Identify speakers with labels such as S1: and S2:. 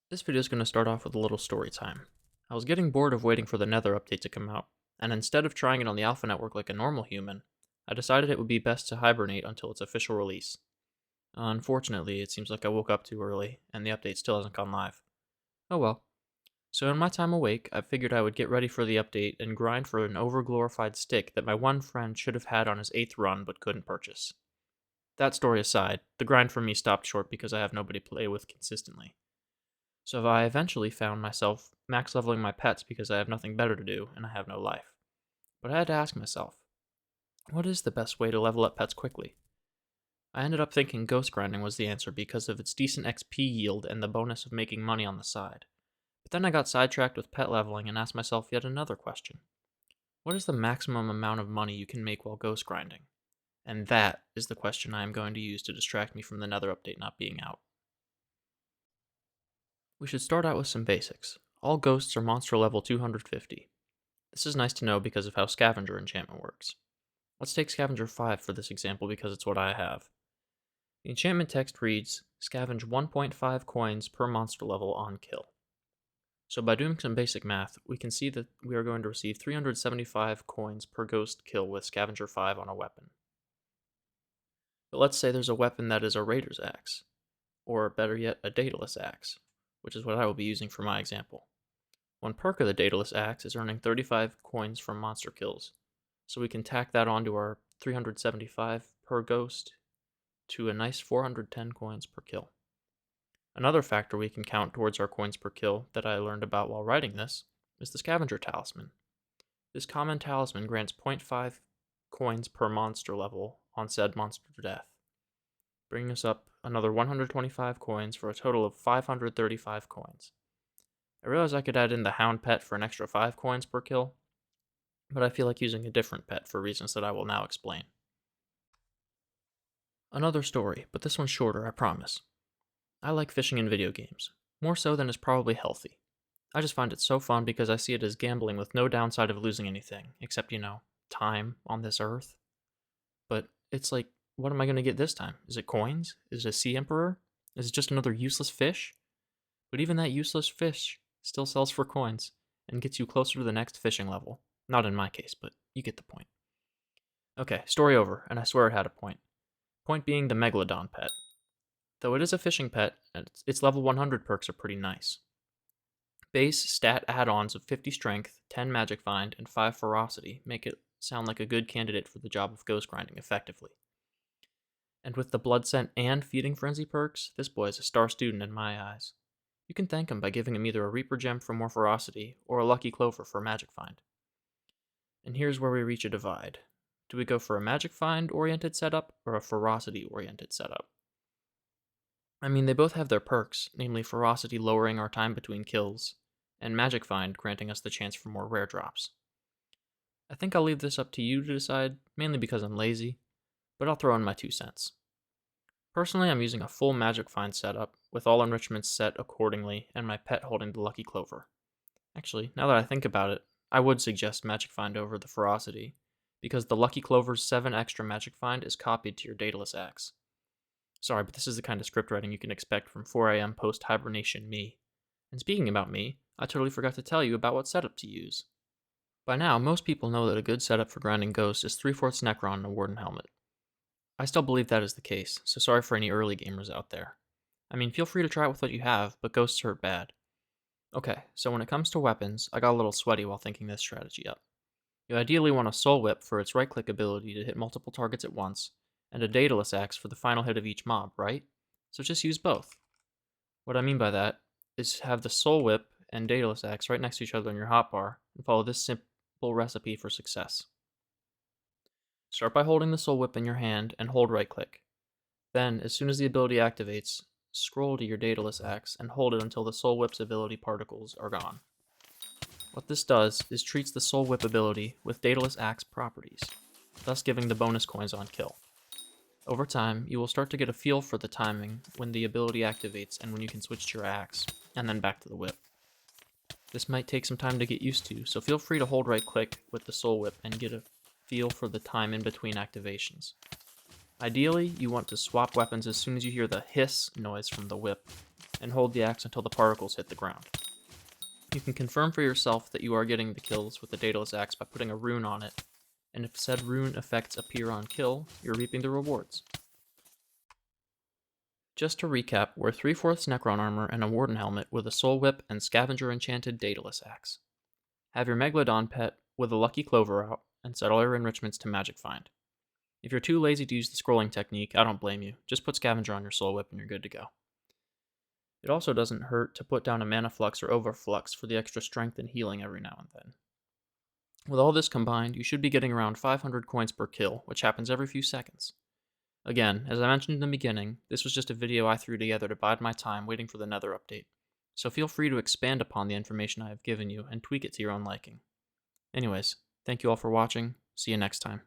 S1: This video is going to start off with a little story time. I was getting bored of waiting for the Nether update to come out, and instead of trying it on the Alpha Network like a normal human, I decided it would be best to hibernate until its official release. Unfortunately, it seems like I woke up too early, and the update still hasn't gone live. Oh well. So in my time awake, I figured I would get ready for the update and grind for an overglorified stick that my one friend should have had on his 8th run but couldn't purchase. That story aside, the grind for me stopped short because I have nobody to play with consistently. So I eventually found myself max leveling my pets because I have nothing better to do and I have no life. But I had to ask myself, what is the best way to level up pets quickly? I ended up thinking ghost grinding was the answer because of its decent XP yield and the bonus of making money on the side. But then I got sidetracked with pet leveling and asked myself yet another question. What is the maximum amount of money you can make while ghost grinding? And that is the question I am going to use to distract me from the Nether update not being out. We should start out with some basics. All ghosts are monster level 250. This is nice to know because of how scavenger enchantment works. Let's take scavenger 5 for this example because it's what I have. The enchantment text reads, scavenge 1.5 coins per monster level on kill. So by doing some basic math, we can see that we are going to receive 375 coins per ghost kill with scavenger 5 on a weapon. But let's say there's a weapon that is a raider's axe, or better yet, a daedalus axe, which is what I will be using for my example. One perk of the Daedalus Axe is earning 35 coins from monster kills, so we can tack that onto our 375 per ghost to a nice 410 coins per kill. Another factor we can count towards our coins per kill that I learned about while writing this is the Scavenger Talisman. This common talisman grants 0.5 coins per monster level on said monster death, bringing us up another 125 coins for a total of 535 coins. I realize I could add in the Hound pet for an extra 5 coins per kill, but I feel like using a different pet for reasons that I will now explain. Another story, but this one's shorter, I promise. I like fishing in video games, more so than is probably healthy. I just find it so fun because I see it as gambling with no downside of losing anything, except, time on this earth. But it's like, what am I going to get this time? Is it coins? Is it a sea emperor? Is it just another useless fish? But even that useless fish still sells for coins and gets you closer to the next fishing level. Not in my case, but you get the point. Okay, story over, and I swear it had a point. Point being the Megalodon pet. Though it is a fishing pet, its level 100 perks are pretty nice. Base stat add-ons of 50 strength, 10 magic find, and 5 ferocity make it sound like a good candidate for the job of ghost grinding effectively. And with the blood scent and feeding frenzy perks, this boy is a star student in my eyes. You can thank him by giving him either a Reaper Gem for more ferocity or a Lucky Clover for Magic Find. And here's where we reach a divide. Do we go for a Magic Find oriented setup or a Ferocity oriented setup? I mean, they both have their perks, namely Ferocity lowering our time between kills, and Magic Find granting us the chance for more rare drops. I think I'll leave this up to you to decide, mainly because I'm lazy, but I'll throw in my 2 cents. Personally, I'm using a full Magic Find setup, with all enrichments set accordingly, and my pet holding the Lucky Clover. Actually, now that I think about it, I would suggest Magic Find over the Ferocity, because the Lucky Clover's 7 extra Magic Find is copied to your Daedalus Axe. Sorry, but this is the kind of script writing you can expect from 4 AM post-hibernation me. And speaking about me, I totally forgot to tell you about what setup to use. By now, most people know that a good setup for grinding Ghosts is 3/4 Necron and a Warden Helmet. I still believe that is the case, so sorry for any early gamers out there. I mean, feel free to try it with what you have, but ghosts hurt bad. Okay, so when it comes to weapons, I got a little sweaty while thinking this strategy up. You ideally want a Soul Whip for its right-click ability to hit multiple targets at once, and a Daedalus Axe for the final hit of each mob, right? So just use both. What I mean by that is have the Soul Whip and Daedalus Axe right next to each other in your hotbar, and follow this simple recipe for success. Start by holding the Soul Whip in your hand and hold right-click. Then, as soon as the ability activates, scroll to your Daedalus Axe and hold it until the Soul Whip's ability particles are gone. What this does is treats the Soul Whip ability with Daedalus Axe properties, thus giving the bonus coins on kill. Over time, you will start to get a feel for the timing when the ability activates and when you can switch to your axe, and then back to the whip. This might take some time to get used to, so feel free to hold right-click with the Soul Whip and get a feel for the time in between activations. Ideally, you want to swap weapons as soon as you hear the hiss noise from the whip, and hold the axe until the particles hit the ground. You can confirm for yourself that you are getting the kills with the Daedalus axe by putting a rune on it, and if said rune effects appear on kill, you're reaping the rewards. Just to recap, we're 3/4 Necron armor and a Warden helmet with a Soul Whip and Scavenger enchanted Daedalus axe. Have your Megalodon pet with a Lucky Clover out, and set all your enrichments to Magic Find. If you're too lazy to use the scrolling technique, I don't blame you. Just put Scavenger on your Soul Whip and you're good to go. It also doesn't hurt to put down a Mana Flux or Overflux for the extra strength and healing every now and then. With all this combined, you should be getting around 500 coins per kill, which happens every few seconds. Again, as I mentioned in the beginning, this was just a video I threw together to bide my time waiting for the Nether update, so feel free to expand upon the information I have given you and tweak it to your own liking. Anyways, thank you all for watching, see you next time.